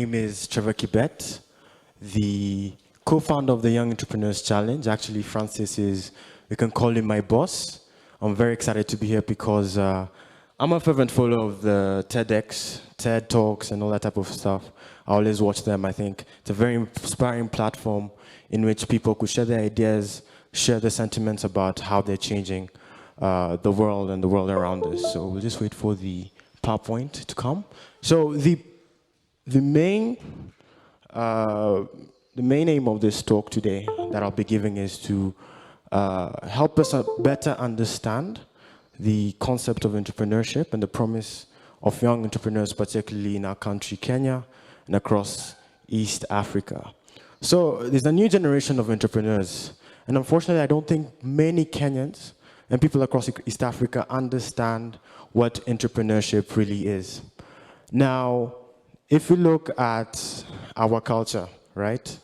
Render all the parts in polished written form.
name is Trevor Kibet, the co-founder of the Young Entrepreneurs Challenge. Actually, Francis is, we can call him my boss. I'm very excited to be here because I'm a fervent follower of the TEDx, TEDTalks, and all that type of stuff. I always watch them. I think it's a very inspiring platform in which people could share their ideas, share their sentiments about how they're changing the world and the world around us. So we'll just wait for the PowerPoint to come. So the main aim of this talk today that I'll be giving is to help us better understand the concept of entrepreneurship and the promise of young entrepreneurs, particularly in our country, Kenya, and across East Africa. So there's a new generation of entrepreneurs, and unfortunately, I don't think many Kenyans and people across East Africa understand what entrepreneurship really is. Now, if we look at our culture, right?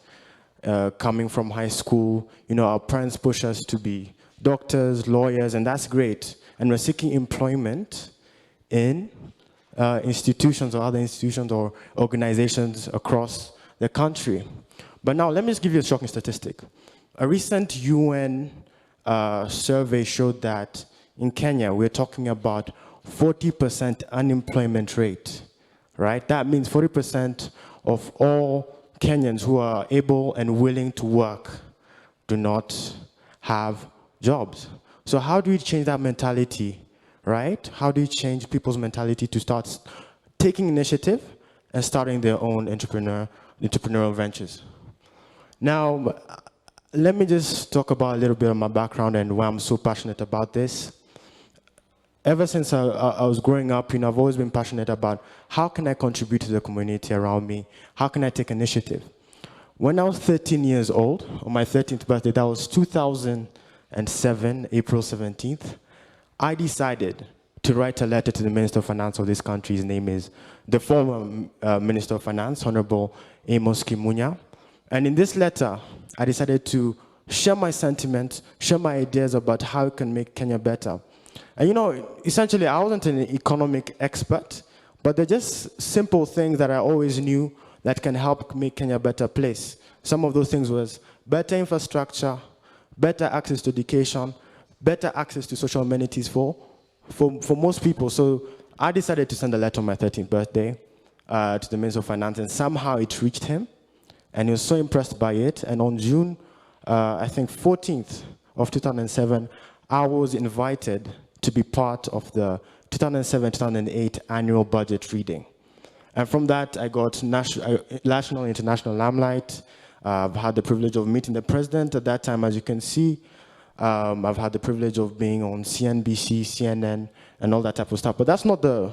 Coming from high school, our parents push us to be doctors, lawyers, and that's great. And we're seeking employment in institutions or other institutions or organizations across the country. But now, let me just give you a shocking statistic. A recent UN survey showed that in Kenya, we're talking about 40% unemployment rate, right? That means 40% of all Kenyans who are able and willing to work do not have jobs. So how do we change that mentality, right? How do you change people's mentality to start taking initiative and starting their own entrepreneurial ventures? Now, let me just talk about a little bit of my background and why I'm so passionate about this. Ever since I was growing up, I've always been passionate about how can I contribute to the community around me? How can I take initiative? When I was 13 years old, on my 13th birthday, that was 2007, April 17th, I decided to write a letter to the Minister of Finance of this country. His name is the former Minister of Finance, Honorable Amos Kimunya. And in this letter, I decided to share my sentiments, share my ideas about how it can make Kenya better. And essentially, I wasn't an economic expert, but they're just simple things that I always knew that can help make Kenya a better place. Some of those things was better infrastructure, better access to education, better access to social amenities for most people. So I decided to send a letter on my 13th birthday to the Minister of Finance, and somehow it reached him, and he was so impressed by it. And on June, I think 14th of 2007, I was invited to be part of the 2007-2008 annual budget reading. And from that, I got national and international limelight. I've had the privilege of meeting the president at that time, as you can see. I've had the privilege of being on CNBC, CNN, and all that type of stuff. But that's not the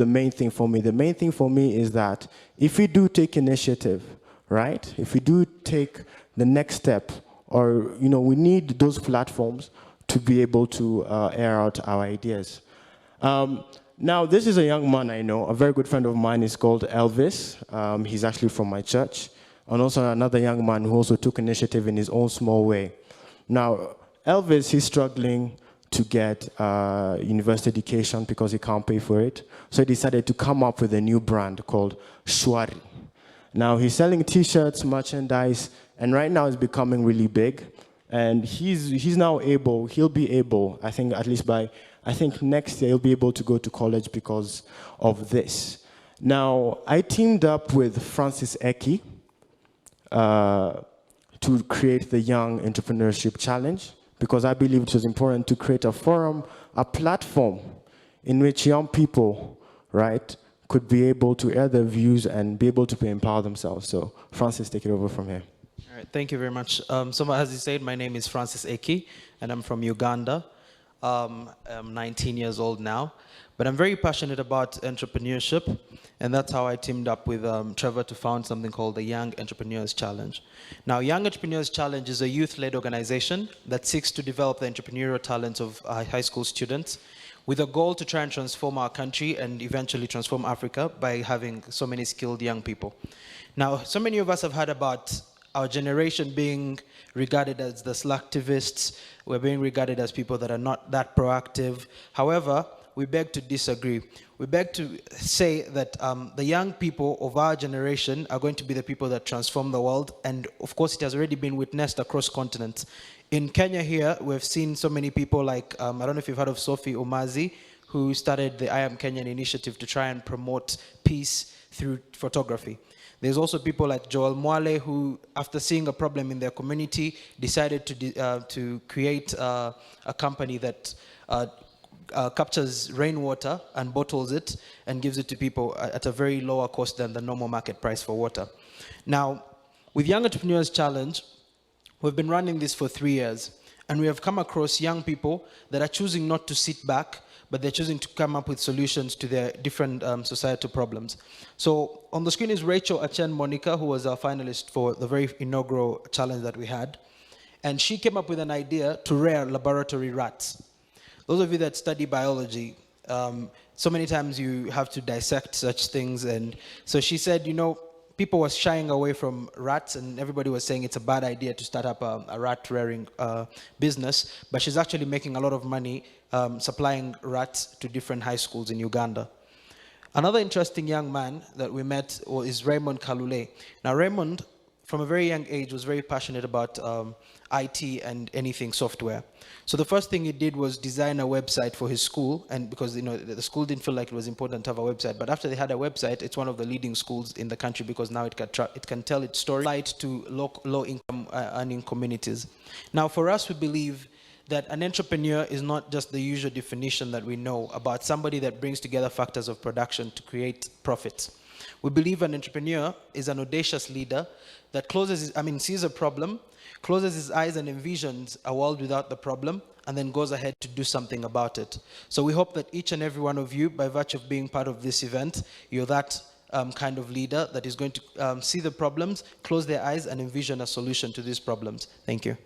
main thing for me. The main thing for me is that if we do take initiative, right? If we do take the next step, or we need those platforms to be able to air out our ideas. Now, this is a young man I know, a very good friend of mine is called Elvis. He's actually from my church. And also another young man who also took initiative in his own small way. Now, Elvis, he's struggling to get university education because he can't pay for it. So he decided to come up with a new brand called Shwari. Now, he's selling T-shirts, merchandise, and right now it's becoming really big. And he's now able, he'll be able, I think at least next year he'll be able to go to college because of this. Now, I teamed up with Francis Ekii to create the Young Entrepreneurship Challenge because I believe it was important to create a forum, a platform in which young people, right, could be able to air their views and be able to empower themselves. So, Francis, take it over from here. All right, thank you very much. So as you said, my name is Francis Ekii, and I'm from Uganda. I'm 19 years old now, but I'm very passionate about entrepreneurship, and that's how I teamed up with Trevor to found something called the Young Entrepreneurs Challenge. Now, Young Entrepreneurs Challenge is a youth-led organization that seeks to develop the entrepreneurial talents of high school students with a goal to try and transform our country and eventually transform Africa by having so many skilled young people. Now, so many of us have heard about our generation being regarded as the slacktivists, we're being regarded as people that are not that proactive. However, we beg to disagree. We beg to say that the young people of our generation are going to be the people that transform the world, and of course it has already been witnessed across continents. In Kenya here, we've seen so many people like, I don't know if you've heard of Sophie Umazi, who started the I Am Kenyan initiative to try and promote peace through photography. There's also people like Joel Mwale, who, after seeing a problem in their community, decided to create a company that captures rainwater and bottles it and gives it to people at a very lower cost than the normal market price for water. Now, with Young Entrepreneurs Challenge, we've been running this for 3 years, and we have come across young people that are choosing not to sit back, but they're choosing to come up with solutions to their different societal problems. So on the screen is Rachel Achen Monica, who was our finalist for the very inaugural challenge that we had. And she came up with an idea to rear laboratory rats. Those of you that study biology, so many times you have to dissect such things. And so she said, you know, people were shying away from rats, and everybody was saying it's a bad idea to start up a rat rearing business, but she's actually making a lot of money supplying rats to different high schools in Uganda. Another interesting young man that we met is Raymond Kalule. Now Raymond, from a very young age, was very passionate about IT and anything software. So the first thing he did was design a website for his school, and because the school didn't feel like it was important to have a website, but after they had a website, it's one of the leading schools in the country because now it can tell its story to low-income earning communities. Now for us, we believe that an entrepreneur is not just the usual definition that we know about somebody that brings together factors of production to create profits. We believe an entrepreneur is an audacious leader that sees a problem, closes his eyes and envisions a world without the problem, and then goes ahead to do something about it. So we hope that each and every one of you, by virtue of being part of this event, you're that kind of leader that is going to see the problems, close their eyes, and envision a solution to these problems. Thank you.